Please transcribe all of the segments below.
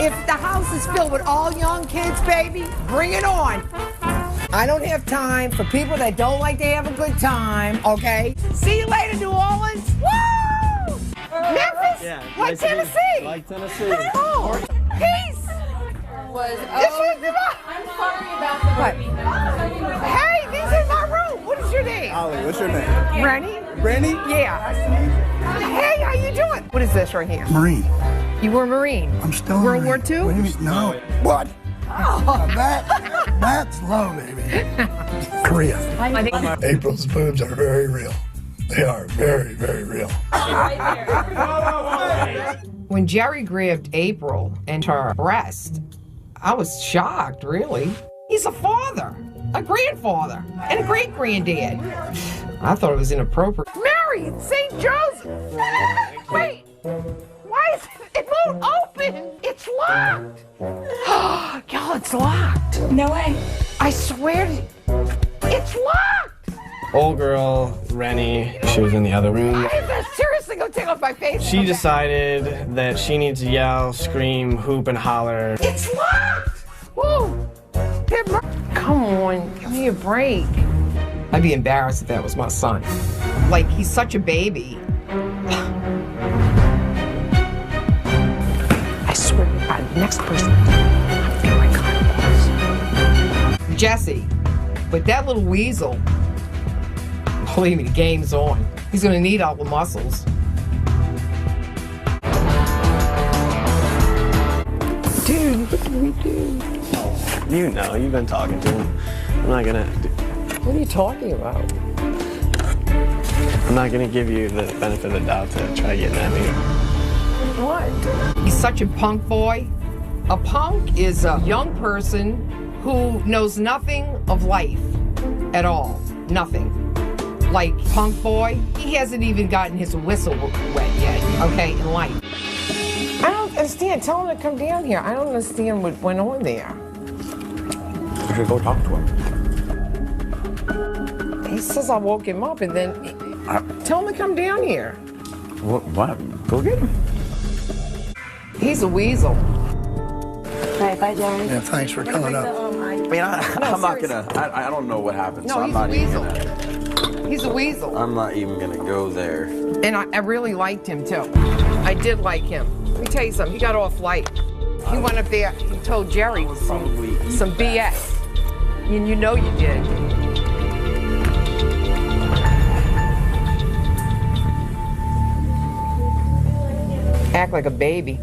If the house is filled with all young kids, baby, bring it on. I don't have time for people that don't like to have a good time, okay? See you later, New Orleans. Woo! Memphis? Yeah, like nice Tennessee. Like Tennessee. Oh, peace. I'm sorry about the What? Hey, this is my room. What is your name? Ollie, what's your name? Renny? Renny? Yeah. Hey, how you doing? What is this right here? Marine. You were a Marine? I'm still a World War Marine. II? What do you mean? No. What? Oh. That's low, baby. Korea. April's boobs are very real. They are very, very real. When Jerry grabbed April and her breast, I was shocked, really. He's a father, a grandfather, and a great-granddad. I thought it was inappropriate. Mary, St. Joseph! Wait, why is it won't open? It's locked. Y'all, it's locked. No way. I swear to you, it's locked. Old girl, Renny, she was in the other room. I have to seriously go take off my face. She Okay. decided that she needs to yell, scream, hoop, and holler. It's locked! Whoa! Come on, give me a break. I'd be embarrassed if that was my son. Like, he's such a baby. I swear to God, next person. Oh my God. Jesse, but that little weasel, believe me, the game's on. He's gonna need all the muscles. Dude, what did we do? You know, you've been talking to him. I'm not gonna What are you talking about? I'm not gonna give you the benefit of the doubt to try getting at me. What? He's such a punk boy. A punk is a young person who knows nothing of life at all. Nothing. Like punk boy, he hasn't even gotten his whistle wet yet, okay, in life. I don't understand. Tell him to come down here. I don't understand what went on there. You should go talk to him. He says I woke him up and then tell him to come down here. What? Go get him. He's a weasel. Bye, Jerry. Yeah, thanks for coming up. I mean, I'm not gonna. I don't know what happened. No, so I'm he's not a weasel. even gonna. He's a weasel. I'm not even gonna go there. And I really liked him too. I did like him. Let me tell you something, he got off light. He went up there and told Jerry some BS. And you know you did. Act like a baby.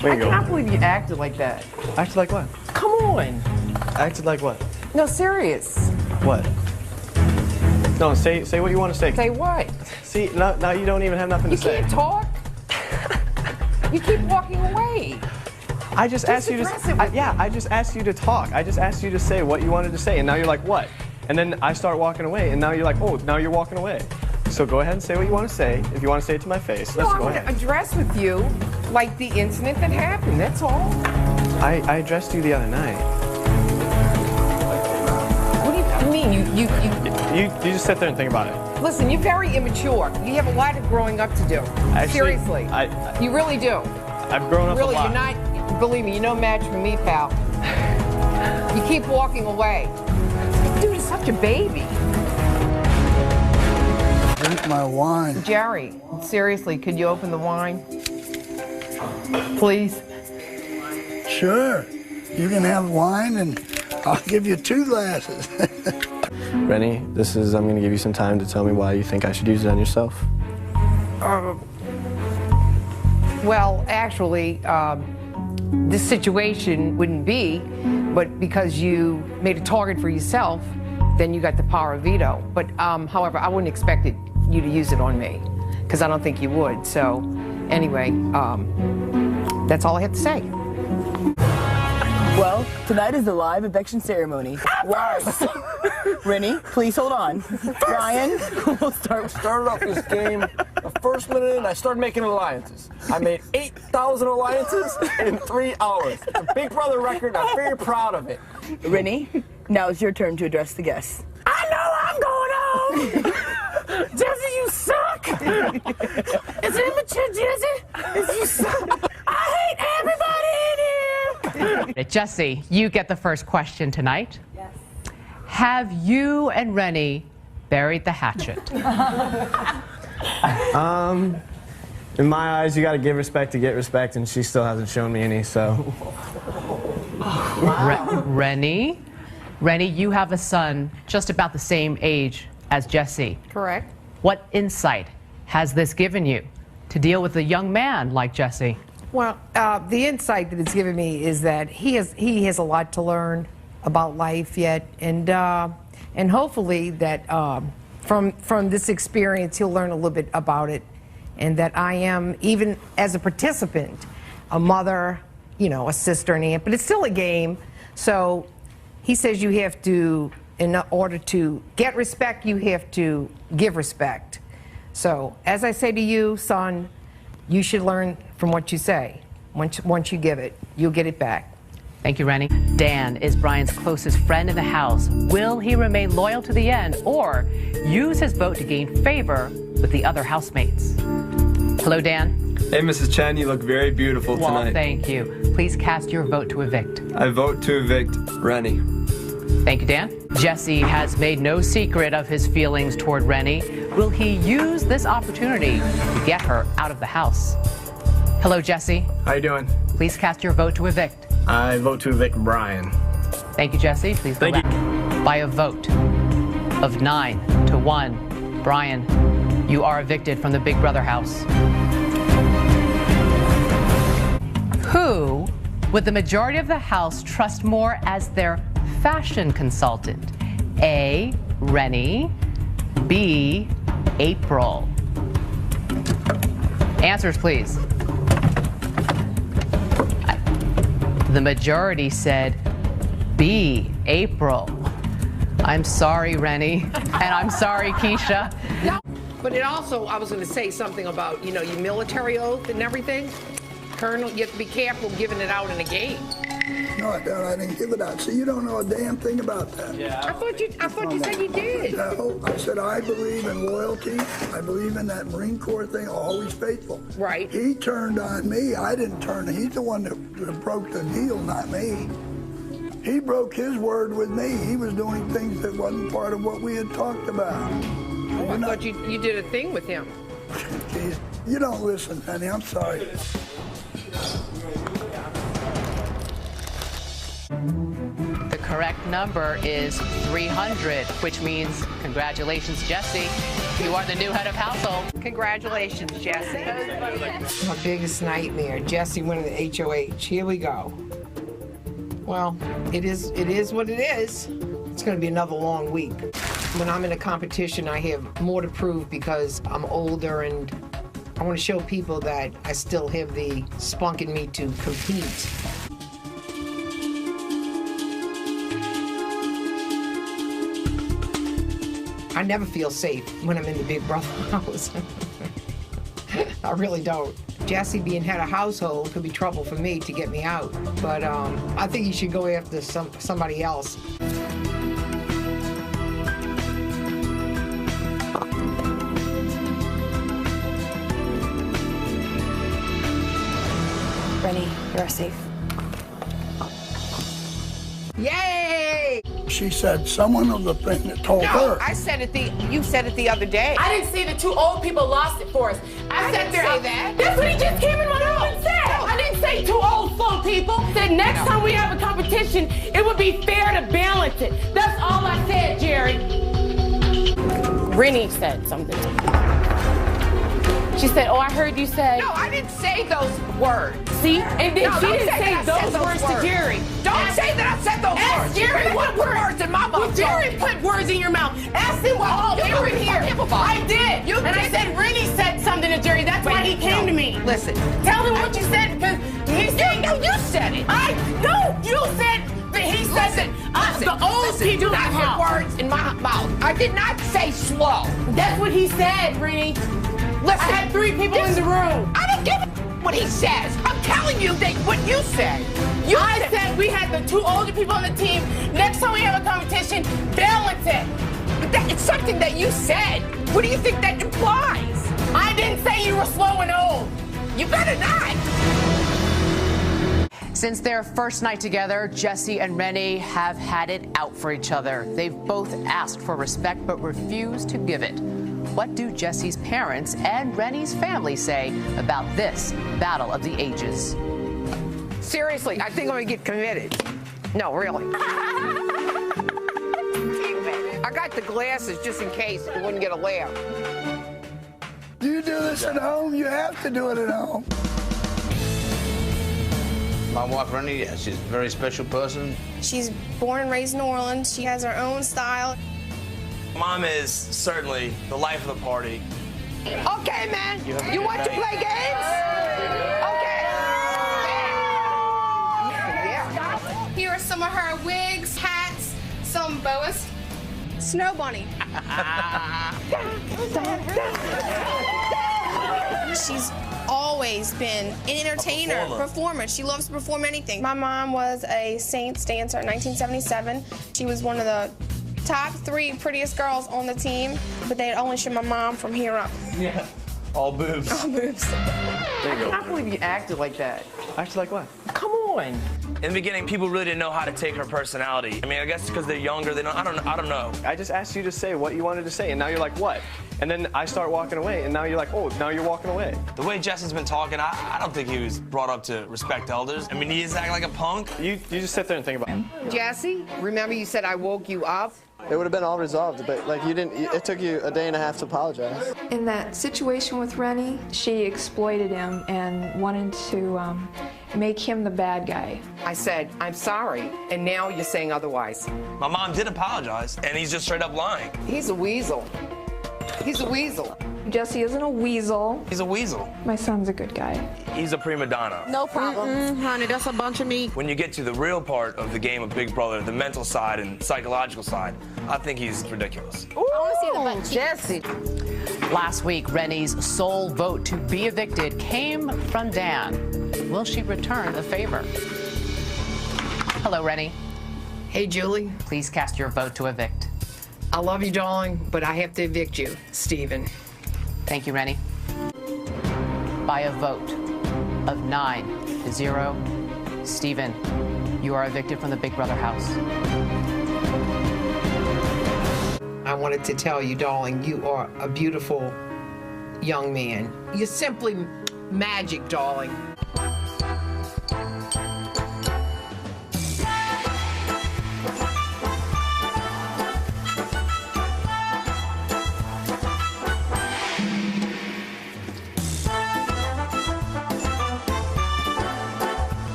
Where you I cannot going? believe you acted like that. Acted like what? Come on. Acted like what? No, serious. What? No, say what you want to say. Say what? See, now you don't even have nothing You to say. can't talk. You keep walking away. I just asked you address to. it with I just asked you to talk. I just asked you to say what you wanted to say, and now you're like, what? And then I start walking away, and now you're like, oh, now you're walking away. So go ahead and say what you want to say. If you want to say it to my face, No, let's I go want to ahead. address with you, like the incident that happened. That's all. I addressed you the other night. What do you mean? You just sit there and think about it. Listen, you're very immature. You have a lot of growing up to do. Actually, Seriously. I- you really do. I've grown up Really, a lot. you're not, believe me, you're no match for me, pal. You keep walking away. Dude is such a baby. Drink my wine. Jerry, seriously, could you open the wine? Please? Sure. You can have wine and I'll give you 2 glasses. Renny, I'm going to give you some time to tell me why you think I should use it on yourself. Well, actually, this situation wouldn't be, but because you made a target for yourself, then you got the power of veto. But however, I wouldn't expect you to use it on me, because I don't think you would. So anyway, that's all I have to say. Well, tonight is the live eviction ceremony. Live. Renny, please hold on. Ryan, we'll start. Started off this game, the first minute in, I started making alliances. I made 8,000 alliances in 3 hours. It's a Big Brother record, I'm very proud of it. Renny, now it's your turn to address the guests. I know I'm going home! Jesse, you suck! It's immature, Jesse. I hate everybody in here. Jesse, you get the first question tonight. Yes. Have you and Renny buried the hatchet? In my eyes, you got to give respect to get respect, and she still hasn't shown me any, so. Renny, you have a son just about the same age as Jesse. Correct. What insight has this given you to deal with a young man like Jesse? Well, the insight that it's given me is that he has a lot to learn about life yet, and hopefully that from this experience he'll learn a little bit about it, and that I am, even as a participant, a mother, you know, a sister, and aunt, but it's still a game. So he says you have to, in order to get respect, you have to give respect. So as I say to you, son, you should learn from what you say. Once you give it, you'll get it back. Thank you, Renny. Dan is Brian's closest friend in the house. Will he remain loyal to the end or use his vote to gain favor with the other housemates? Hello, Dan. Hey, Mrs. Chen, you look very beautiful Well, tonight. thank you. Please cast your vote to evict. I vote to evict Renny. Thank you, Dan. Jesse has made no secret of his feelings toward Renny. Will he use this opportunity to get her out of the house? Hello, Jesse. How you doing? Please cast your vote to evict. I vote to evict Brian. Thank you, Jesse. Please go Thank back. By a vote of 9-1, Brian, you are evicted from the Big Brother house. Who would the majority of the house trust more as their fashion consultant? A, Renny, B, April. Answers, please. The majority said B, April. I'm sorry, Renny, and I'm sorry, Keisha. But it also, I was going to say something about, you know, your military oath and everything. Colonel, you have to be careful giving it out in a game. No, I don't. I didn't give it out. See, you don't know a damn thing about that. I thought you said you did. No, I said I believe in loyalty. I believe in that Marine Corps thing, always faithful. Right. He turned on me. I didn't turn. He's the one that broke the deal, not me. He broke his word with me. He was doing things that wasn't part of what we had talked about. Oh, I thought you did a thing with him. Jeez, you don't listen, honey. I'm sorry. The correct number is 300, which means congratulations, Jesse. You are the new head of household. Congratulations, Jesse. My biggest nightmare, Jesse winning the HOH. Here we go. Well, it is what it is. It's going to be another long week. When I'm in a competition, I have more to prove because I'm older, and I want to show people that I still have the spunk in me to compete. I never feel safe when I'm in the Big Brother house. I really don't. Jesse being head of household could be trouble for me to get me out, but I think you should go after somebody else. Renny, you're safe. Yay! She said someone of the thing that told No, her. I said it you said it the other day. I didn't say the two old people lost it for us. I said didn't say that. That's what he just came in my room and said. I didn't say two old slow people. Said next time we have a competition, it would be fair to balance it. That's all I said, Jerry. Renny said something. She said, oh, I heard you say. No, I didn't say those words. See? And then No, she don't didn't say say that I said those words to Jerry. Don't say that I said those Ask words. Jerry You what put words. words in my mouth. Well, Jerry put words in your mouth. Ask him what you you were don't here. fuck him about I it. did. You and I didn't. said Renny said something to Jerry. That's why he came to me. Listen. Tell him what you said because he said. No, you said it. No, you said that he said the old people do not in the house. put words in my mouth. I did not say slow. That's what he said, Renny. Listen. I had three people in the room. I don't give a what he says. I'm telling you that what you said. I said we had the two older people on the team. Next time we have a competition, balance it. But it's something that you said. What do you think that implies? I didn't say you were slow and old. You better not. Since their first night together, Jesse and Renny have had it out for each other. They've both asked for respect but refused to give it. What do Jesse's parents and Renny's family say about this battle of the ages? Seriously, I think I'm gonna get committed. No, really. I got the glasses just in case you wouldn't get a laugh. You do this at home, you have to do it at home. My wife, Renny, yeah, she's a very special person. She's born and raised in New Orleans. She has her own style. Mom is certainly the life of the party. Okay, man. You want to play games? Okay. Yeah. Here are some of her wigs, hats, some boas. Snow bunny. She's always been an entertainer, performer. She loves to perform anything. My mom was a Saints dancer in 1977. She was one of the top 3 prettiest girls on the team, but they'd only show my mom from here up. Yeah. All boobs. All boobs. There you go. I can't believe you acted like that. Actually, like what? Come on. In the beginning, people really didn't know how to take her personality. I mean, I guess because they're younger, they don't. I don't know. I just asked you to say what you wanted to say, and now you're like, what? And then I start walking away, and now you're like, oh, now you're walking away. The way Jesse's been talking, I don't think he was brought up to respect elders. I mean, he is acting like a punk. You just sit there and think about it. Jesse, remember you said I woke you up? It would have been all resolved, but like you didn't. It took you a day and a half to apologize. In that situation with Renny, she exploited him and wanted to make him the bad guy. I said, I'm sorry, and now you're saying otherwise. My mom did apologize, and he's just straight up lying. He's a weasel. He's a weasel. Jesse isn't a weasel. He's a weasel. My son's a good guy. He's a prima donna. No problem. Honey, that's a bunch of meat. When you get to the real part of the game of Big Brother, the mental side and psychological side, I think he's ridiculous. I want to see the butt cheeks. Jesse. Last week, Renny's sole vote to be evicted came from Dan. Will she return the favor? Hello, Renny. Hey, Julie. Please cast your vote to evict. I love you, darling, but I have to evict you, Stephen. Thank you, Renny. By a vote of 9-0, Stephen, you are evicted from the Big Brother house. I wanted to tell you, darling, you are a beautiful young man. You're simply magic, darling.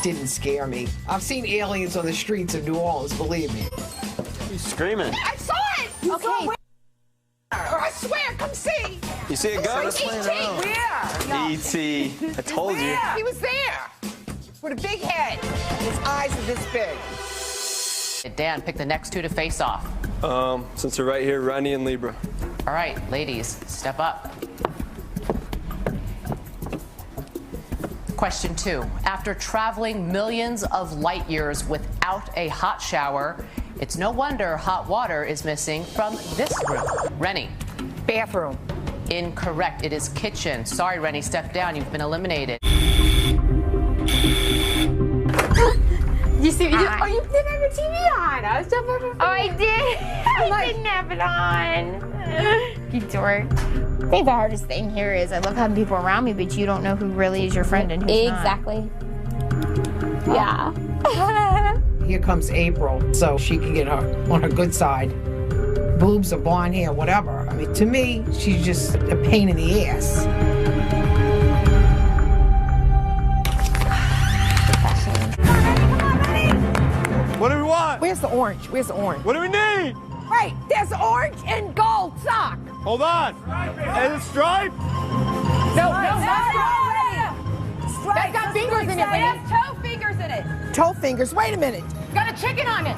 Didn't scare me. I've seen aliens on the streets of New Orleans, believe me. He's screaming. I saw it! Okay. I swear, come see! You see a ghost? Where? E.T. I told you. He was there! With a big head. His eyes are this big. Dan, pick the next 2 to face off. Since they're right here, Renny and Libra. All right, ladies, step up. Question 2. After traveling millions of light years without a hot shower, it's no wonder hot water is missing from this room. Renny. Bathroom. Incorrect. It is kitchen. Sorry, Renny, step down. You've been eliminated. You see, oh, you didn't have your TV on. I was oh, I did. I didn't have it on. You dork. I think the hardest thing here is I love having people around me, but you don't know who really is your friend and who's Exactly. not. Yeah. Here comes April, so she can get her on her good side. Boobs or blonde hair, whatever. I mean, to me, she's just a pain in the ass. What do we want? Where's the orange? Where's the orange? What do we need? Wait, there's orange and gold sock. Hold on. And a stripe? No, that's got fingers in it. It has toe fingers in it. Toe fingers. Wait a minute. Got a chicken on it.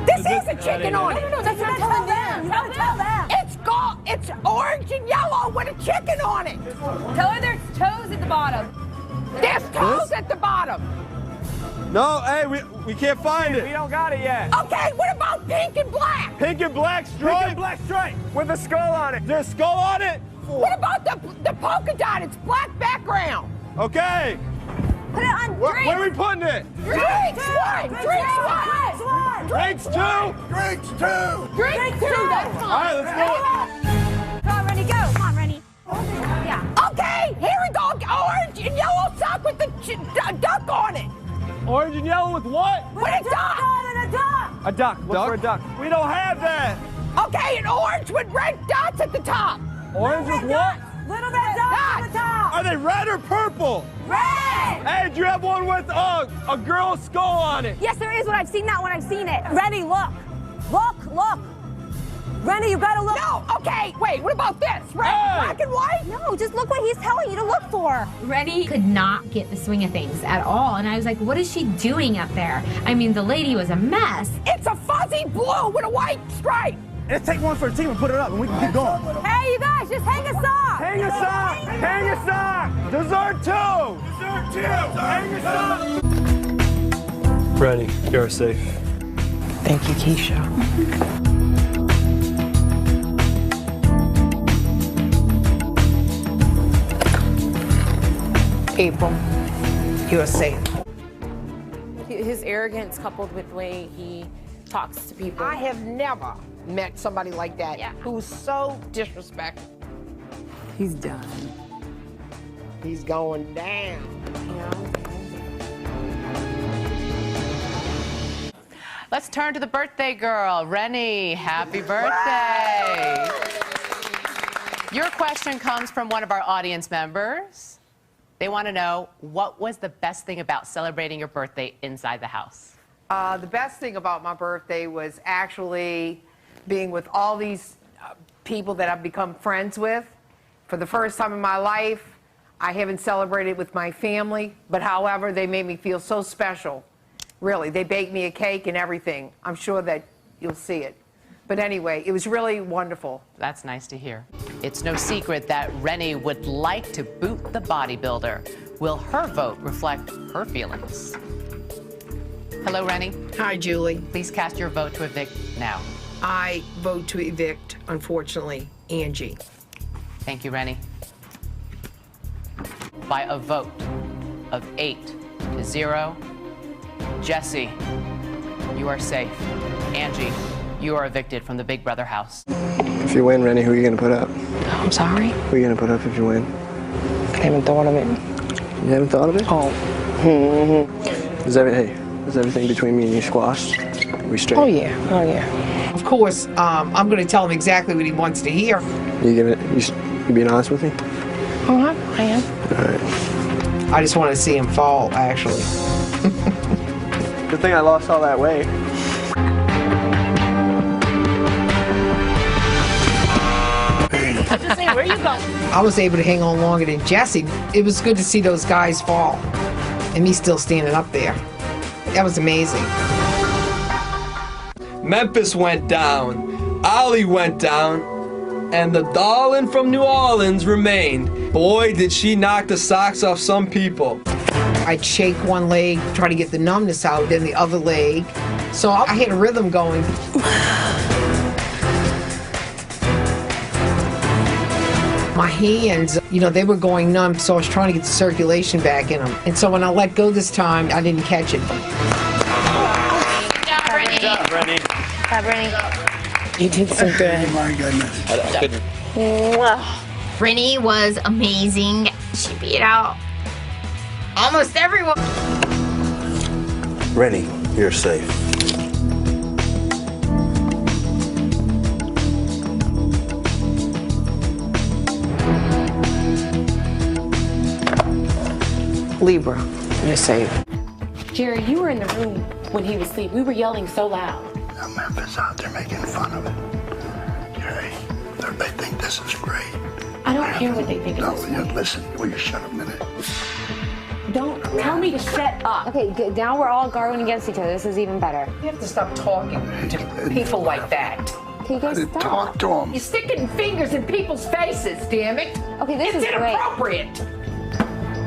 This is a chicken on it. No, that's not telling them. You don't tell them. It's gold. It's orange and yellow with a chicken on it. Tell her there's toes at the bottom. There's toes at the bottom. No, hey, we can't find it. We don't got it yet. Okay, what about pink and black? Pink and black stripe? Pink and black stripe with a skull on it. There's a skull on it? What about the polka dot? It's black background. Okay. Put it on Where drinks. are we putting it? Drinks one. Drinks one. Drinks two? Drinks two. Drinks two. That's fine. All right, let's go. Come on, Renny, go. Come on, Renny. Yeah. Okay, here we go. Orange and yellow sock with the duck on it. Orange and yellow with what? With a duck. A duck. Look for a duck. We don't have that. Okay, and orange with red dots at the top. Orange with what? Little red dots on the top. Are they red or purple? Red. Hey, do you have one with a girl's skull on it? Yes, there is one. I've seen that one. I've seen it. Renny, look. Look. Renny, you gotta look. No, okay, wait, what about this? Red, black and white? No, just look what he's telling you to look for. Renny could not get the swing of things at all. And I was like, what is she doing up there? I mean, the lady was a mess. It's a fuzzy blue with a white stripe. Let's take one for the team and put it up and we can keep going. Hey, you guys, just hang a sock. Hang a sock. Hang a sock. Dessert two. Dessert two. Hang a sock. Renny, you're safe. Thank you, Keisha. April, you're safe. His arrogance coupled with the way he talks to people. I have never met somebody like that who's so disrespectful. He's done. He's going down. Let's turn to the birthday girl, Renny. Happy birthday. Your question comes from one of our audience members. They want to know, what was the best thing about celebrating your birthday inside the house? The best thing about my birthday was actually being with all these people that I've become friends with. For the first time in my life, I haven't celebrated with my family, but however, they made me feel so special. Really, they baked me a cake and everything. I'm sure that you'll see it. But anyway, it was really wonderful. That's nice to hear. It's no secret that Renny would like to boot the bodybuilder. Will her vote reflect her feelings? Hello, Renny. Hi, Julie. Please cast your vote to evict now. I vote to evict, unfortunately, Angie. Thank you, Renny. By a vote of 8-0, Jesse, you are safe. Angie, you are evicted from the Big Brother house. If you win, Renny, who are you going to put up? I'm sorry? Who are you going to put up if you win? I haven't thought of it. You haven't thought of it? Oh. Is everything between me and you squashed? Are we straight? Oh, yeah. Of course, I'm going to tell him exactly what he wants to hear. You being honest with me? I am. All right. I just want to see him fall, actually. Good thing I lost all that weight. I'm just saying, where you go? I was able to hang on longer than Jesse. It was good to see those guys fall, and me still standing up there. That was amazing. Memphis went down, Ollie went down, and the darling from New Orleans remained. Boy, did she knock the socks off some people. I'd shake one leg, try to get the numbness out, then the other leg. So I had a rhythm going. My hands, they were going numb, so I was trying to get the circulation back in them. And so when I let go this time, I didn't catch it. Good job, Renny. Good job, Renny. Good job, Renny. You did so good. Oh my goodness. Renny was amazing. She beat out almost everyone. Renny, you're safe. Libra, you're safe. Jerry, you were in the room when he was asleep. We were yelling so loud. Now Memphis out there making fun of it. Jerry, they think this is great. I don't care what they think of this. No, listen, will you shut up a minute? Don't tell me to shut up. Okay, good. Now we're all guarding against each other. This is even better. You have to stop talking to people like that. Okay, you guys stop. Talk to them. You're sticking fingers in people's faces, damn it. Okay, this It's is great. inappropriate.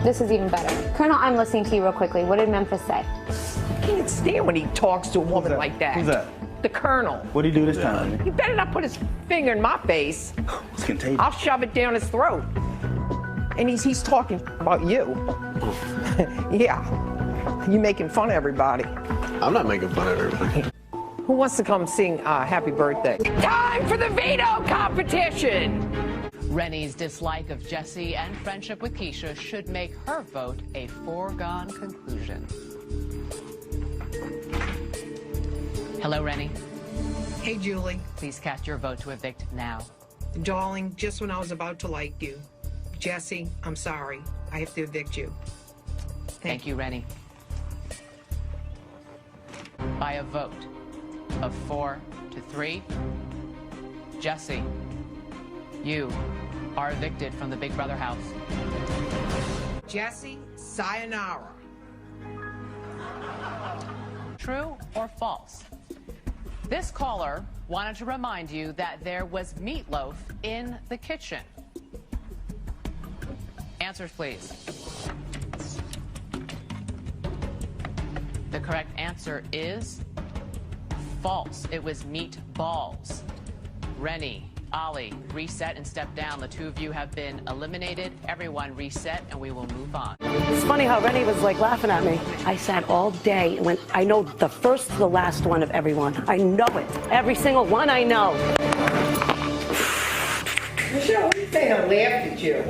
This is even better. Colonel, I'm listening to you real quickly. What did Memphis say? can't stand when he talks to a woman like that. Who's that? The Colonel. What'd he do this time? He better not put his finger in my face. It's contagious. I'll shove it down his throat. And he's talking about you. Yeah. You making fun of everybody. I'm not making fun of everybody. Who wants to come sing Happy Birthday? Time for the veto competition! Renny's dislike of Jesse and friendship with Keisha should make her vote a foregone conclusion. Hello, Renny. Hey, Julie. Please cast your vote to evict now. Darling, just when I was about to like you. Jesse, I'm sorry. I have to evict you. Thank you, Renny. By a vote of 4 to 3, Jesse, you are evicted from the Big Brother house. Jesse, sayonara. True or false? This caller wanted to remind you that there was meatloaf in the kitchen. Answers, please. The correct answer is false. It was meatballs. Renny, Ollie, reset and step down. The two of you have been eliminated. Everyone reset, and we will move on. It's funny how Renny was like laughing at me. I sat all day and I know the first to the last one of everyone. I know it. Every single one I know. Michelle, what do you say? I laughed at you.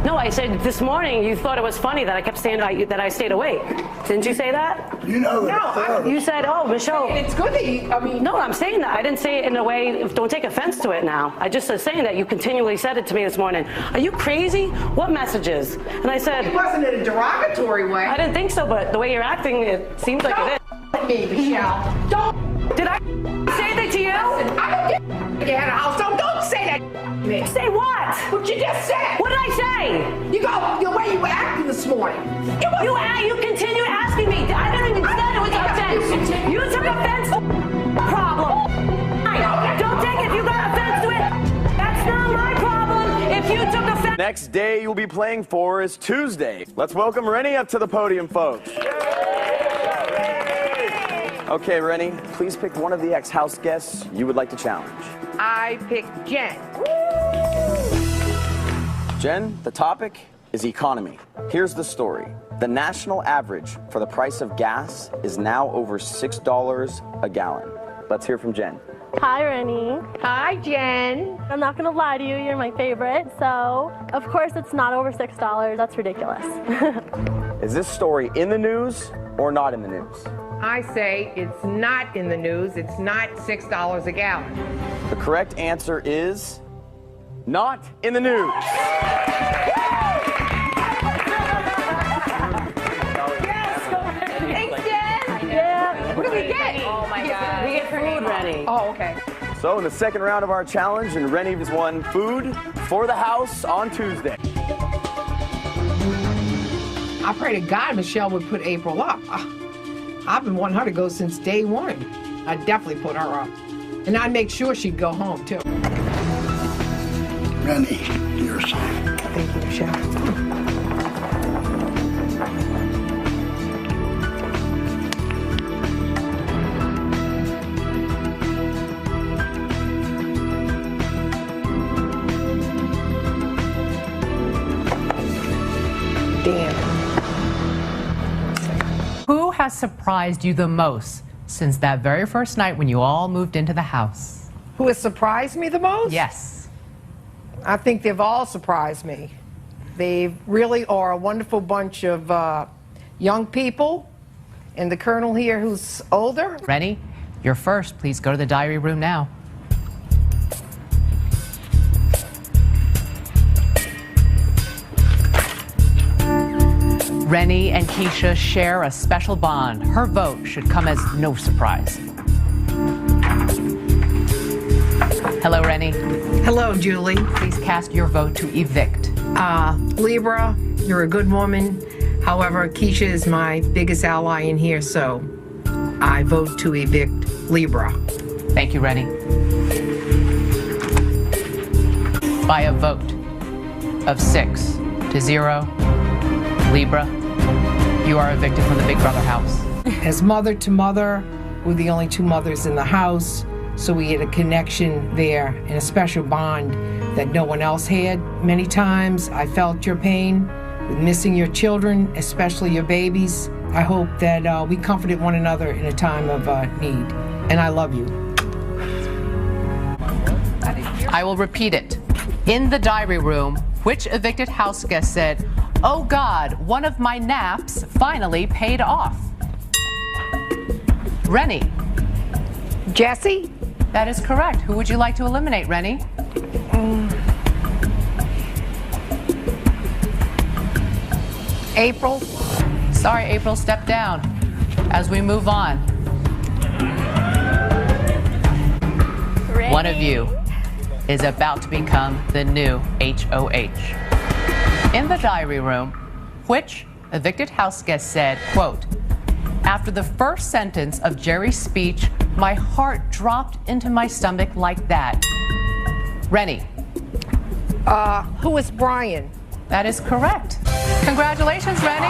No, I said this morning you thought it was funny that I kept saying that I stayed awake. Didn't you say that? You know that. You said, oh, Michelle. It's good that you, I mean. No, I'm saying that. I didn't say it in a way, don't take offense to it now. I just was saying that you continually said it to me this morning. Are you crazy? What messages? And I said. It wasn't in a derogatory way. I didn't think so, but the way you're acting, it seems like it is. Me, Michelle. Don't. Did I say that to you? Listen, I don't get out of the house, so don't say that to me. Say what? What you just said. What did I say? You go, the way you were acting this morning. You continued asking me. I didn't even say it was offense. You took offense to the problem. Don't take it if you got offense to it. That's not my problem. If you took offense. Next day you'll be playing for is Tuesday. Let's welcome Renny up to the podium, folks. Okay, Renny, please pick one of the ex-house guests you would like to challenge. I picked Jen. Jen, the topic is economy. Here's the story. The national average for the price of gas is now over $6 a gallon. Let's hear from Jen. Hi, Renny. Hi, Jen. I'm not gonna lie to you, you're my favorite. So, of course, it's not over $6. That's ridiculous. Is this story in the news or not in the news? I say it's not in the news. It's not $6 a gallon. The correct answer is not in the news. Thanks, Jen. Yeah. What do we get? Oh my God. We get food ready. Oh, okay. So in the second round of our challenge, and Renny has won food for the house on Tuesday. I pray to God Michelle would put April up. I've been wanting her to go since day one. I'd definitely put her up. And I'd make sure she'd go home, too. Renny, you're safe. Thank you, Michelle. Damn. Who has surprised you the most since that very first night when you all moved into the house? Who has surprised me the most? Yes. I think they've all surprised me. They really are a wonderful bunch of young people. And the Colonel here who's older. Renny, you're first. Please go to the diary room now. Renny and Keisha share a special bond. Her vote should come as no surprise. Hello, Renny. Hello, Julie. Please cast your vote to evict. Libra, you're a good woman. However, Keisha is my biggest ally in here, so I vote to evict Libra. Thank you, Renny. By a vote of 6-0, Libra, you are evicted from the Big Brother house. As mother to mother, we're the only two mothers in the house, so we had a connection there and a special bond that no one else had. Many times I felt your pain with missing your children, especially your babies. I hope that we comforted one another in a time of need. And I love you. I will repeat it. In the diary room, which evicted house guest said, "Oh God, one of my naps finally paid off"? Renny. Jesse? That is correct. Who would you like to eliminate, Renny? April. Sorry, April, step down as we move on. Renny. One of you is about to become the new HOH. In the diary room, which evicted house guest said, quote, "After the first sentence of Jerry's speech, my heart dropped into my stomach like that"? Renny. Who is Brian? That is correct. Congratulations, Renny.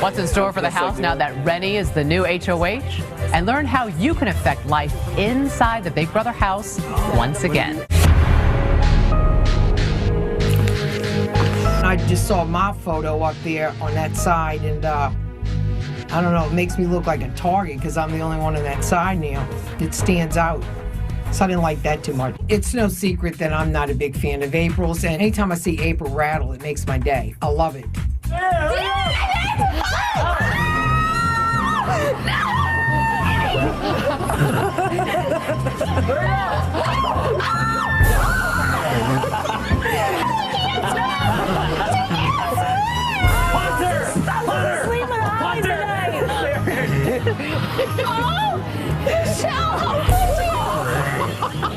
What's in store for the house now that Renny is the new HOH? And learn how you can affect life inside the Big Brother house once again. I just saw my photo up there on that side, and I don't know, it makes me look like a target because I'm the only one on that side now. It stands out. So I didn't like that too much. It's no secret that I'm not a big fan of April's, and anytime I see April rattle, it makes my day. I love it.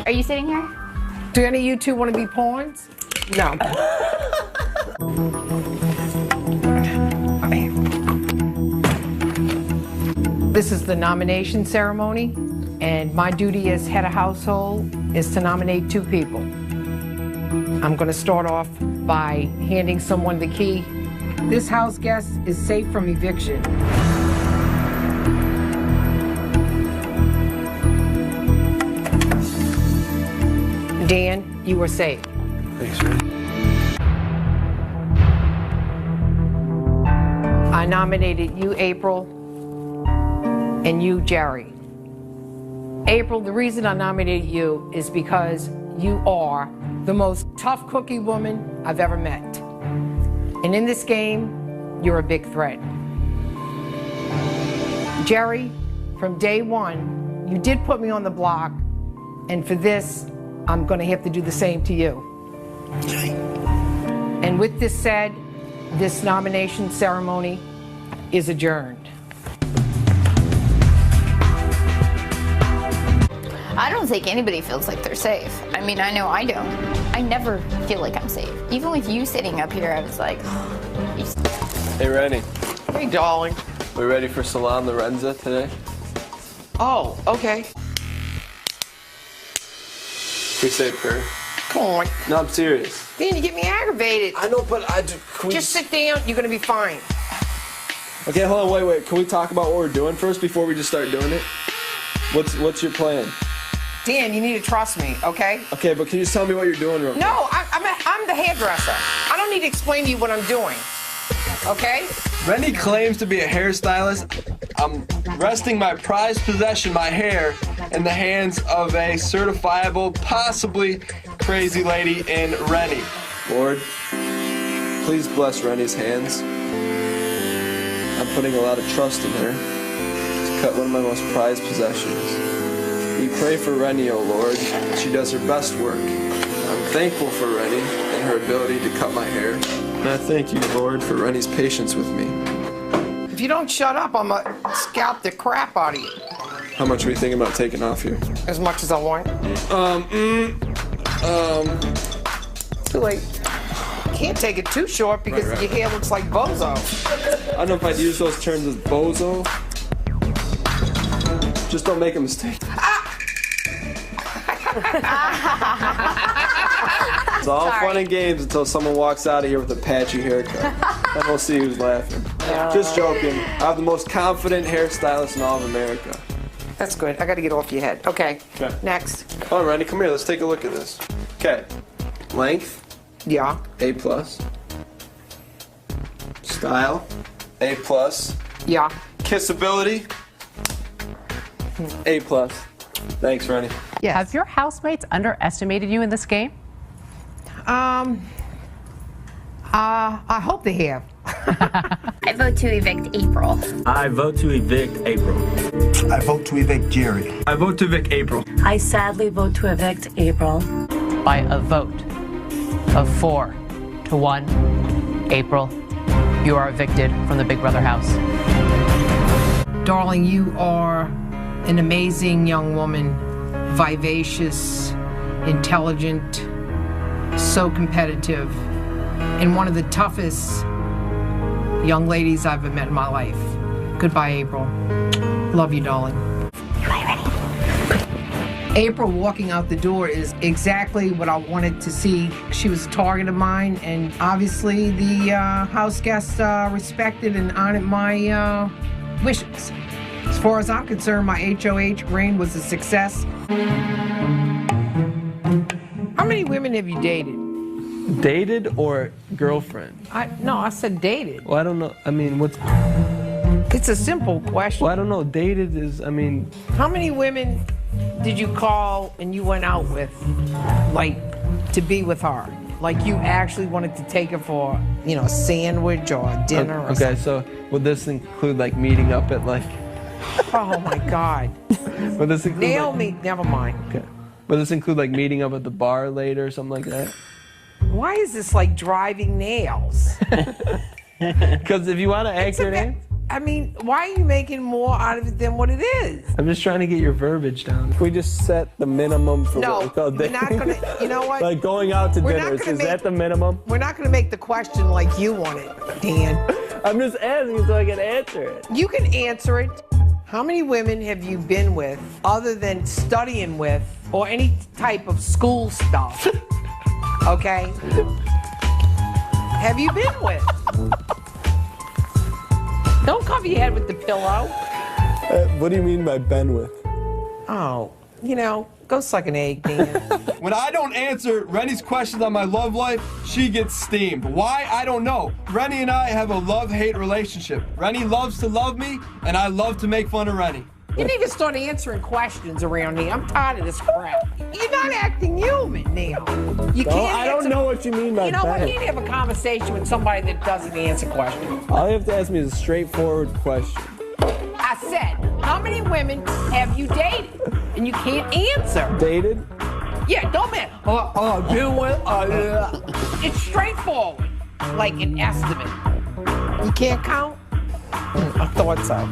Are you sitting here? Do any of you two want to be pawns? No. This is the nomination ceremony, and my duty as head of household is to nominate two people. I'm going to start off by handing someone the key. This house guest is safe from eviction. Dan, you are safe. Thanks, Renny. I nominated you, April, and you, Jerry. April, the reason I nominated you is because you are the most tough cookie woman I've ever met. And in this game, you're a big threat. Jerry, from day one, you did put me on the block, and for this, I'm going to have to do the same to you. And with this said, this nomination ceremony is adjourned. I don't think anybody feels like they're safe. I mean, I know I don't. I never feel like I'm safe. Even with you sitting up here, I was like, Hey, Renny. Hey, darling. We ready for Salam Lorenza today? Oh, okay. We say a prayer. Come on. No, I'm serious. Dan, you get me aggravated. I know, but I do. Just sit down. You're going to be fine. Okay, hold on, wait. Can we talk about what we're doing first before we just start doing it? What's your plan? Dan, you need to trust me, okay? Okay, but can you just tell me what you're doing real quick? No, I'm the hairdresser. I don't need to explain to you what I'm doing, okay? Renny claims to be a hairstylist. I'm resting my prized possession, my hair, in the hands of a certifiable, possibly crazy lady in Renny. Lord, please bless Renny's hands. I'm putting a lot of trust in her to cut one of my most prized possessions. We pray for Renny, oh Lord. She does her best work. I'm thankful for Renny and her ability to cut my hair. And I thank you, Lord, for Renny's patience with me. If you don't shut up, I'm going to scalp the crap out of you. How much are you thinking about taking off you? As much as I want. Too late. Can't take it too short because Right. your hair looks like bozo. I don't know if I'd use those terms as bozo. Just don't make a mistake. It's all fun and games until someone walks out of here with a patchy haircut. Then we'll see who's laughing. Just joking. I have the most confident hairstylist in all of America. That's good. I got to get off your head. Okay. Next. Come on, Renny, come here. Let's take a look at this. Okay. Length. Yeah. A+. Style. A+. Yeah. Kissability. A+. Thanks, Renny. Yes. Have your housemates underestimated you in this game? I hope they have. I vote to evict April. I vote to evict April. I vote to evict Jerry. I vote to evict April. I sadly vote to evict April. By a vote of 4-1, April, you are evicted from the Big Brother house. Darling, you are an amazing young woman, vivacious, intelligent, so competitive, and one of the toughest young ladies I've ever met in my life. Goodbye, April. Love you, darling. April walking out the door is exactly what I wanted to see. She was a target of mine, and obviously the house guests respected and honored my wishes. As far as I'm concerned, my HOH reign was a success. How many women have you dated? Dated or girlfriend? No, I said dated. Well, I don't know. I mean, what's... It's a simple question. Well, I don't know. Dated is, I mean... How many women did you call and you went out with, like, to be with her? Like, you actually wanted to take her for, you know, a sandwich or a dinner or something? Okay, so would this include, like, meeting up at, like... Oh, my God. Would this include... Nail me. Never mind. Okay. Would this include, like, meeting up at the bar later or something like that? Why is this like driving nails? Because if you want to accurate answer... I mean, why are you making more out of it than what it is? I'm just trying to get your verbiage down. We just set the minimum for what we call dating. We're not gonna, you know what? Like going out to dinners, is that the minimum? We're not gonna make the question like you want it, Dan. I'm just asking so I can answer it. You can answer it. How many women have you been with other than studying with or any type of school stuff? Okay? Have you been with? Don't cover your head with the pillow. What do you mean by been with? Oh, you know, go suck an egg, Dan. When I don't answer Renny's questions on my love life, she gets steamed. Why? I don't know. Renny and I have a love-hate relationship. Renny loves to love me, and I love to make fun of Renny. You need to start answering questions around here. I'm tired of this crap. You're not acting human now. You can't. I don't know what you mean by that. You know what? You can't have a conversation with somebody that doesn't answer questions. All you have to ask me is a straightforward question. I said, how many women have you dated? And you can't answer. Dated? Yeah, don't man. Been with. It's straightforward, like an estimate. You can't count? I thought so.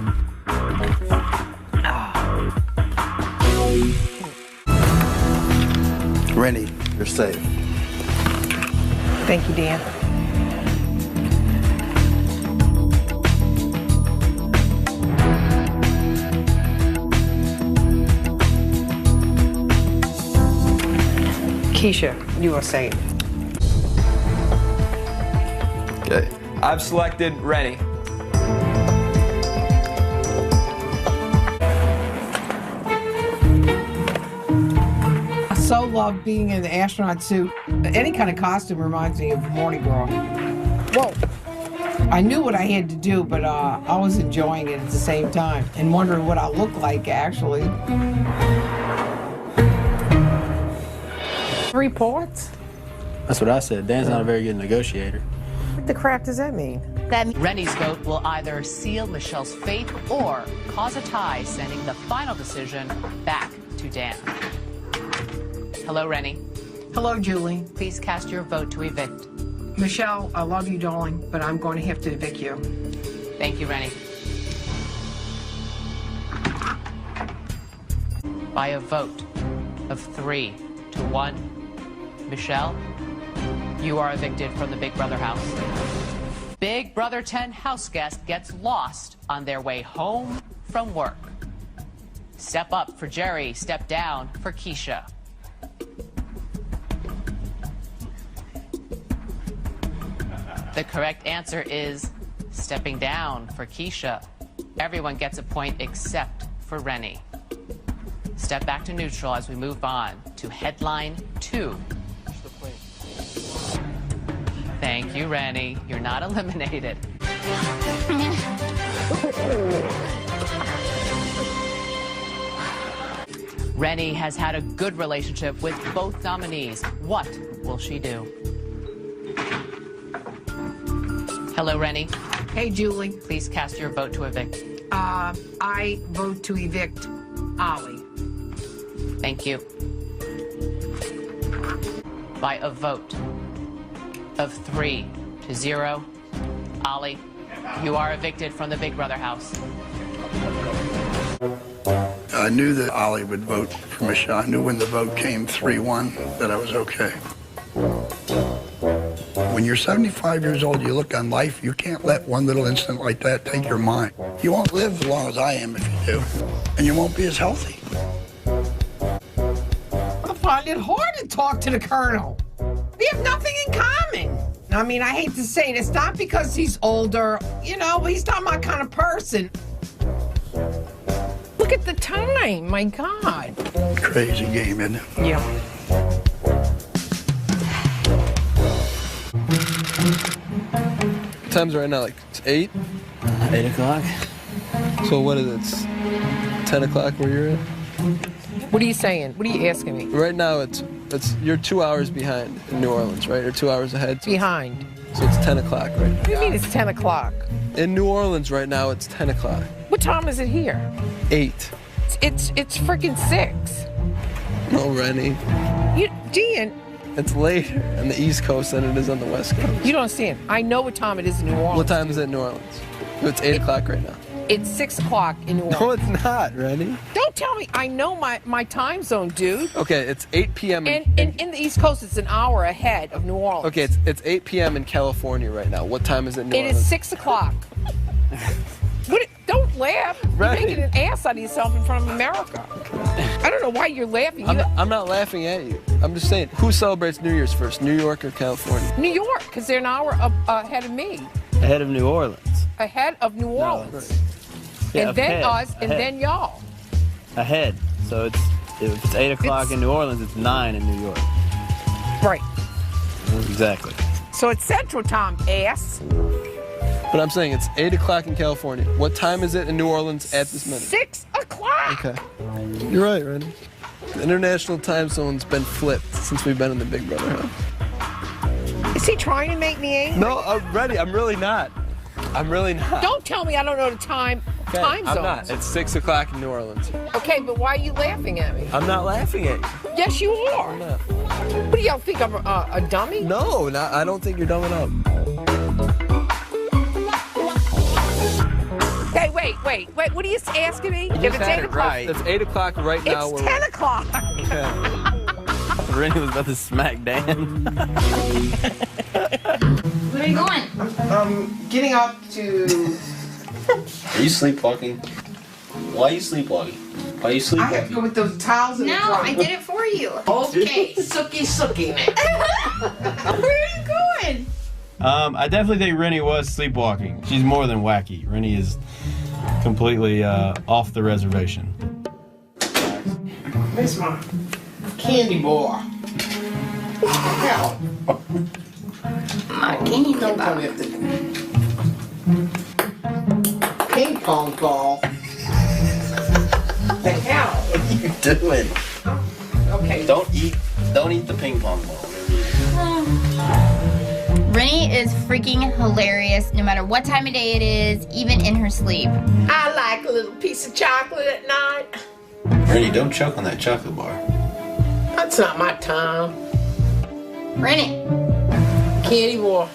Renny, you're safe. Thank you, Dan. Keisha, you are safe. Okay. I've selected Renny. I so love being in the astronaut suit. Any kind of costume reminds me of Mardi Gras. Whoa. I knew what I had to do, but I was enjoying it at the same time and wondering what I look like, actually. 3 parts? That's what I said. Dan's not a very good negotiator. What the crap does that mean? Renny's vote will either seal Michelle's fate or cause a tie, sending the final decision back to Dan. Hello, Renny. Hello, Julie. Please cast your vote to evict. Michelle, I love you, darling, but I'm going to have to evict you. Thank you, Renny. By a vote of 3-1, Michelle, you are evicted from the Big Brother house. Big Brother 10 house guest gets lost on their way home from work. Step up for Jerry, step down for Keisha. The correct answer is stepping down for Keisha. Everyone gets a point except for Renny. Step back to neutral as we move on to headline 2. Thank you, Renny. You're not eliminated. Renny has had a good relationship with both nominees. What will she do? Hello, Renny. Hey, Julie. Please cast your vote to evict. I vote to evict Ollie. Thank you. By a vote of 3-0, Ollie, you are evicted from the Big Brother house. I knew that Ollie would vote for Michelle. I knew when the vote came 3-1 that I was okay. When you're 75 years old, you look on life, you can't let one little incident like that take your mind. You won't live as long as I am if you do, and you won't be as healthy. I find it hard to talk to the Colonel. We have nothing in common. I mean, I hate to say it, it's not because he's older, you know, but he's not my kind of person. Look at the time, my God. Crazy game, isn't it? Yeah. What time's it right now? Like, it's 8? 8 o'clock. So what is it? It's 10 o'clock where you're at? What are you saying? What are you asking me? Right now, it's you're 2 hours behind in New Orleans, right? You're 2 hours ahead. So behind. So it's 10 o'clock right now. What do you mean it's 10 o'clock? In New Orleans right now, it's 10 o'clock. What time is it here? 8. It's freaking 6. No, Renny. Dan. It's later on the East Coast than it is on the West Coast. You don't understand. I know what time it is in New Orleans. What time is it in New Orleans? It's 8 o'clock right now. It's 6 o'clock in New Orleans. No, it's not, Renny. Don't tell me. I know my time zone, dude. Okay, it's 8 p.m. And in the East Coast, it's an hour ahead of New Orleans. Okay, it's 8 p.m. in California right now. What time is it in New Orleans? It is 6 o'clock. Don't laugh. Right. You're making an ass out of yourself in front of America. I don't know why you're laughing. I'm not laughing at you. I'm just saying, who celebrates New Year's first, New York or California? New York, because they're an hour ahead of me. Ahead of New Orleans. Ahead of New Orleans. Yeah, and then ahead, us, and ahead. then y'all. Ahead. So if it's 8 o'clock in New Orleans, it's 9 in New York. Right. Exactly. So it's Central Time, ass. But I'm saying it's 8 o'clock in California. What time is it in New Orleans at this minute? 6 o'clock. Okay. You're right, Renny. The international time zone's been flipped since we've been in the Big Brother house. Is he trying to make me angry? No, I'm ready. I'm really not. I'm really not. Don't tell me I don't know the time zones. I'm not. It's 6 o'clock in New Orleans. Okay, but why are you laughing at me? I'm not laughing at you. Yes, you are. I'm not. What do y'all think, I'm a dummy? No, I don't think you're dumbing up. Hey, wait. What are you asking me? If it's 8 o'clock. Right. It's 8 o'clock right now. It's 10 o'clock. Okay. Renny was about to smack Dan. Where are you going? I'm getting up to... Are you sleepwalking? Why are you sleepwalking? Why are you I sleepwalking? have to go with those towels in the No, trunk. I did it for you. Okay, sookie man. Where are you going? I definitely think Renny was sleepwalking. She's more than wacky. Renny is completely off the reservation. Where's my candy bar? Hell. My candy Don't bar. tell me if the ping pong ball. The hell? What are you doing? Okay. Don't eat the ping pong ball. Renny is freaking hilarious no matter what time of day it is, even in her sleep. I like a little piece of chocolate at night. Renny, don't choke on that chocolate bar. That's not my time. Renny. Candy bar.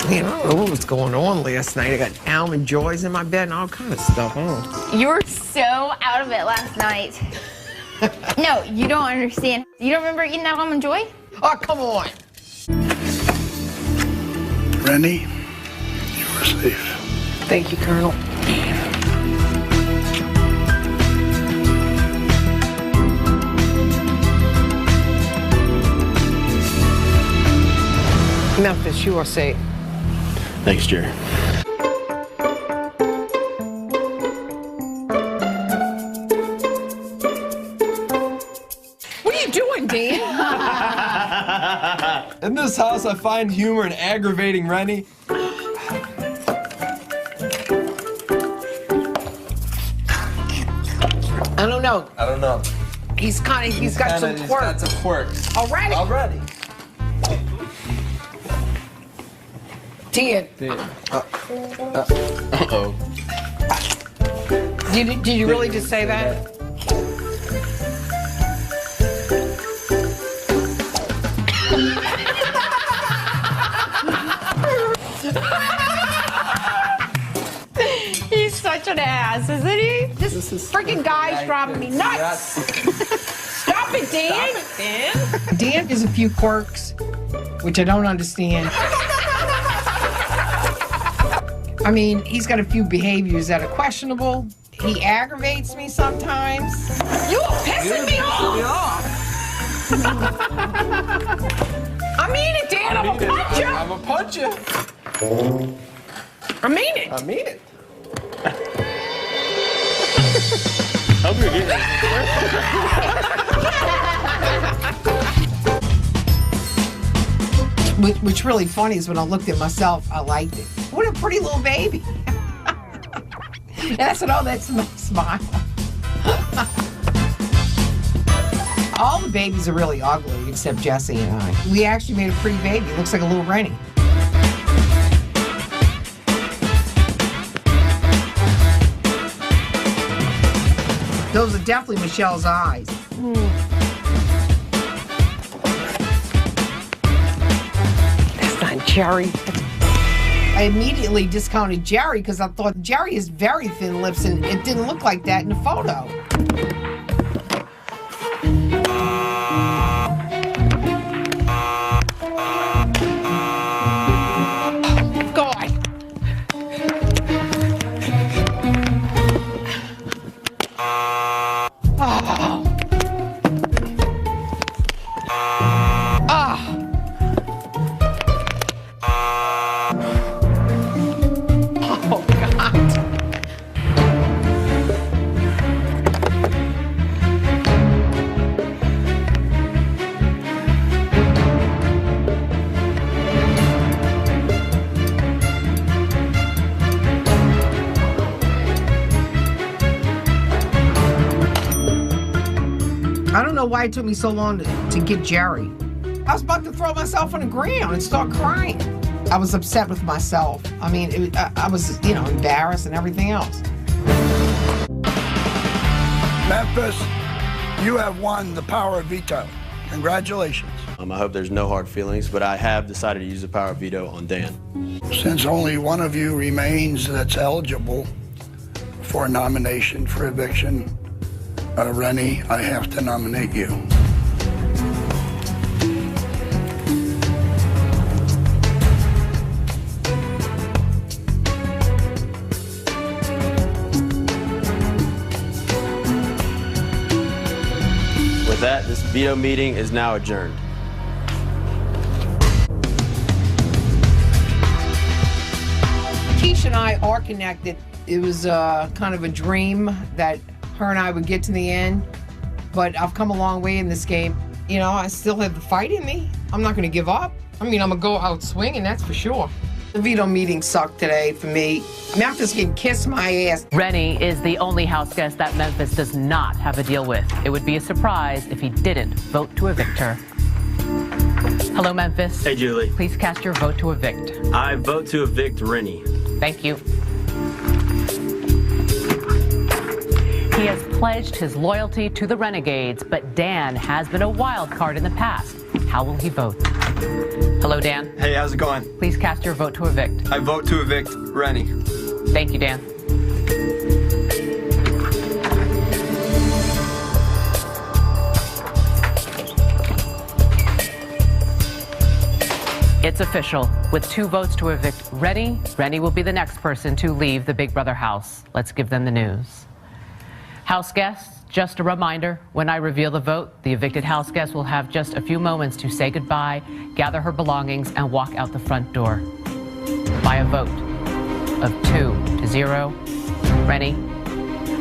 Man, I don't know what was going on last night. I got almond joys in my bed and all kind of stuff. You were so out of it last night. No, you don't understand. You don't remember eating that Almond Joy? Oh, come on. Renny, you are safe. Thank you, Colonel. Memphis, you are safe. Thanks, Jerry. What are you doing, Dan? In this house, I find humor in aggravating Renny. I don't know. I don't know. He's got some quirks. He's got some quirks. Already? Already. Dan. Uh-oh. Did you really just say that? He's such an ass, isn't he? This freaking guy's driving me nuts. Stop it, Dan. Stop it, Dan. Dan has a few quirks, which I don't understand. I mean, he's got a few behaviors that are questionable. He aggravates me sometimes. You are pissing me off. I mean it, Dan. I'm gonna punch you. I'm gonna punch you. I mean it. I mean it. Hope you're getting What's really funny is when I looked at myself, I liked it. What a pretty little baby. And I said, oh, that's my smile. All the babies are really ugly except Jesse and I. We actually made a pretty baby. It looks like a little Renny. Those are definitely Michelle's eyes. That's not Jerry. I immediately discounted Jerry because I thought Jerry has very thin lips and it didn't look like that in the photo. God. I don't know why it took me so long to get Jerry. I was about to throw myself on the ground and start crying. I was upset with myself. I mean, I was, embarrassed and everything else. Memphis, you have won the power of veto. Congratulations. I hope there's no hard feelings, but I have decided to use the power of veto on Dan. Since only one of you remains that's eligible for a nomination for eviction, Renny, I have to nominate you. With that, this veto meeting is now adjourned. Keisha and I are connected. It was kind of a dream that her and I would get to the end, but I've come a long way in this game. I still have the fight in me. I'm not going to give up. I mean, I'm going to go out swinging, that's for sure. The veto meeting sucked today for me. Memphis can kiss my ass. Renny is the only house guest that Memphis does not have a deal with. It would be a surprise if he didn't vote to evict her. Hello, Memphis. Hey, Julie. Please cast your vote to evict. I vote to evict Renny. Thank you. He has pledged his loyalty to the Renegades, but Dan has been a wild card in the past. How will he vote? Hello, Dan. Hey, how's it going? Please cast your vote to evict. I vote to evict Renny. Thank you, Dan. It's official. With 2 votes to evict Renny, Renny will be the next person to leave the Big Brother house. Let's give them the news. House guests, just a reminder, when I reveal the vote, the evicted house guest will have just a few moments to say goodbye, gather her belongings, and walk out the front door. By a vote of 2-0, Renny,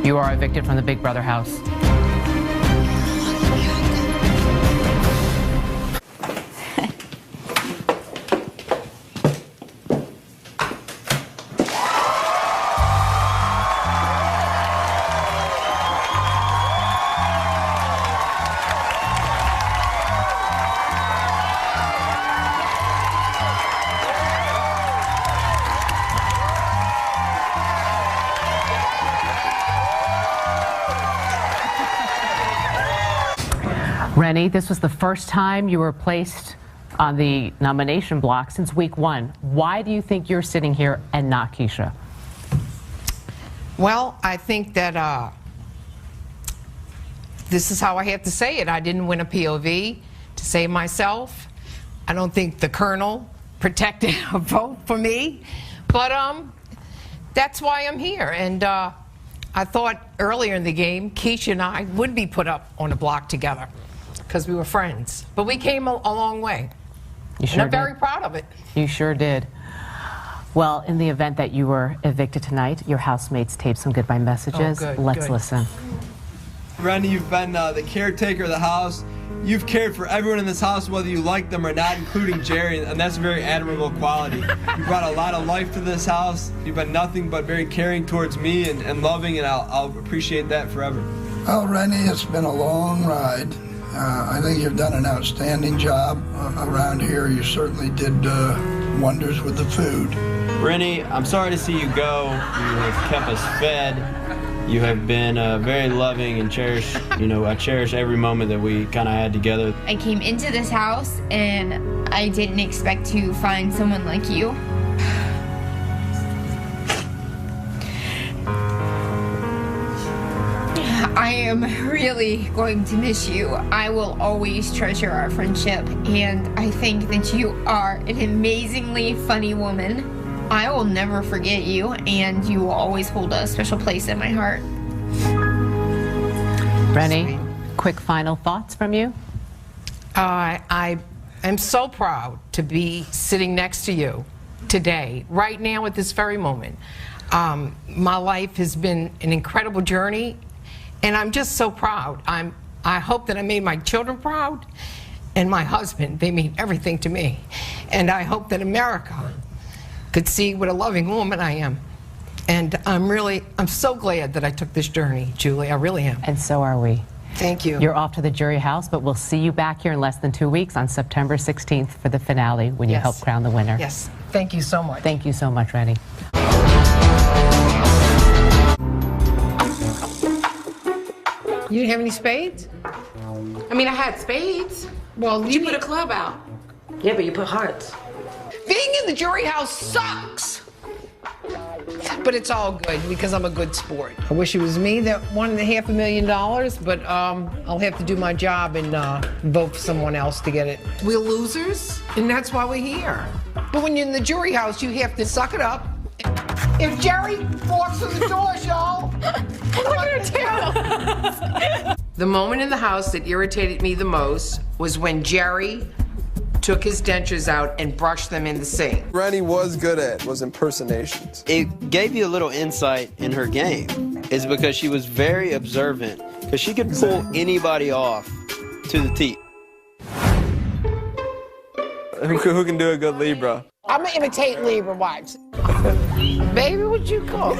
you are evicted from the Big Brother house. Renny, this was the first time you were placed on the nomination block since week 1. Why do you think you're sitting here and not Keisha? Well, I think that this is how I have to say it. I didn't win a POV to save myself. I don't think the Colonel protected a vote for me, but that's why I'm here. And I thought earlier in the game, Keisha and I would be put up on a block together because we were friends. But we came a long way. You sure and I'm very proud of it. You sure did. Well, in the event that you were evicted tonight, your housemates taped some goodbye messages. Oh, good, Let's good. listen. Renny, you've been the caretaker of the house. You've cared for everyone in this house, whether you like them or not, including Jerry, and that's a very admirable quality. You brought a lot of life to this house. You've been nothing but very caring towards me and loving, and I'll appreciate that forever. Well, Renny, it's been a long ride. I think you've done an outstanding job around here. You certainly did wonders with the food. Renny, I'm sorry to see you go. You have kept us fed. You have been very loving and cherished. You know, I cherish every moment that we kind of had together. I came into this house and I didn't expect to find someone like you. I am really going to miss you. I will always treasure our friendship, and I think that you are an amazingly funny woman. I will never forget you, and you will always hold a special place in my heart. Renny, quick final thoughts from you? I am so proud to be sitting next to you today, right now at this very moment. My life has been an incredible journey, and I'm just so proud. I hope that I made my children proud, and my husband. They mean everything to me. And I hope that America could see what a loving woman I am. And I'm so glad that I took this journey, Julie. I really am. And so are we. Thank you. You're off to the jury house, but we'll see you back here in less than 2 weeks on September 16th for the finale when you help crown the winner. Yes. Thank you so much. Thank you so much, Renny. You didn't have any spades? I mean, I had spades. Well, you put a club out. Yeah, but you put hearts. Being in the jury house sucks. But it's all good because I'm a good sport. I wish it was me that won the $500,000, but I'll have to do my job and vote for someone else to get it. We're losers, and that's why we're here. But when you're in the jury house, you have to suck it up. If Jerry walks through the door, y'all, what are you gonna do? The moment in the house that irritated me the most was when Jerry took his dentures out and brushed them in the sink. Renny was good at was impersonations. It gave you a little insight in her game, is because she was very observant, because she could pull anybody off to the T. Who can do a good Libra? I'm gonna imitate Libra wives. Baby, what you call?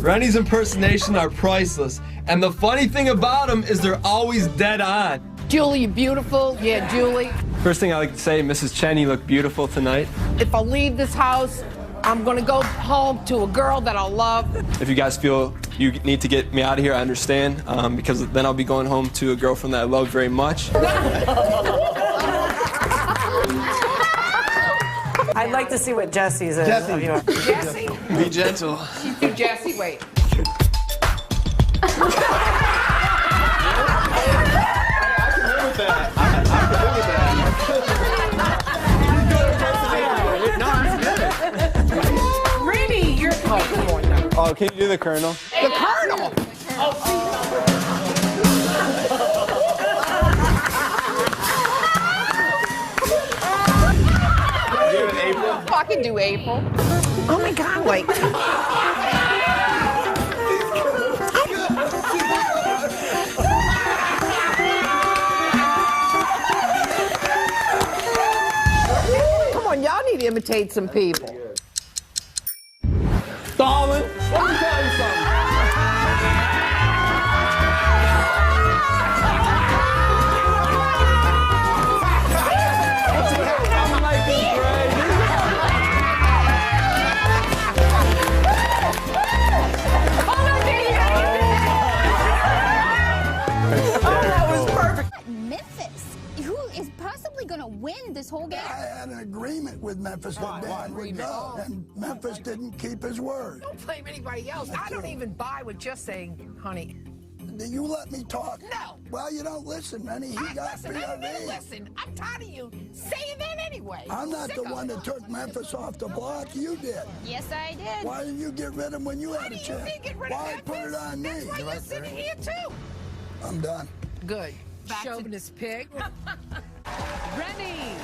Renny's impersonations are priceless, and the funny thing about them is they're always dead on. Julie, you beautiful. Yeah, Julie. First thing I like to say, Mrs. Chen, you look beautiful tonight. If I leave this house, I'm gonna go home to a girl that I love. If you guys feel you need to get me out of here, I understand, because then I'll be going home to a girlfriend that I love very much. I'd like like to see what Jesse's is. Jesse. Jesse? Be gentle. She's too Jesse. Wait. Renny, you're. Oh, come on now. Oh, can you do the Colonel? The Colonel. I can do April. Oh my God! Wait. Come on, y'all need to imitate some people. Darling, let me tell you something. Memphis, who is possibly going to win this whole game? I had an agreement with Memphis that Dan would go, and Memphis didn't keep his word. Don't blame anybody else. I don't even buy what you're saying, honey. You let me talk. No. Well, you don't listen, Renny. He got PRV. Listen, I'm tired of you saying that anyway. I'm not the one that took Memphis off the block. You did. Yes, I did. Why didn't you get rid of him when you had a chance? Why put it on me? That's why you're sitting here too. I'm done. Good. Chauvinist pig. Renny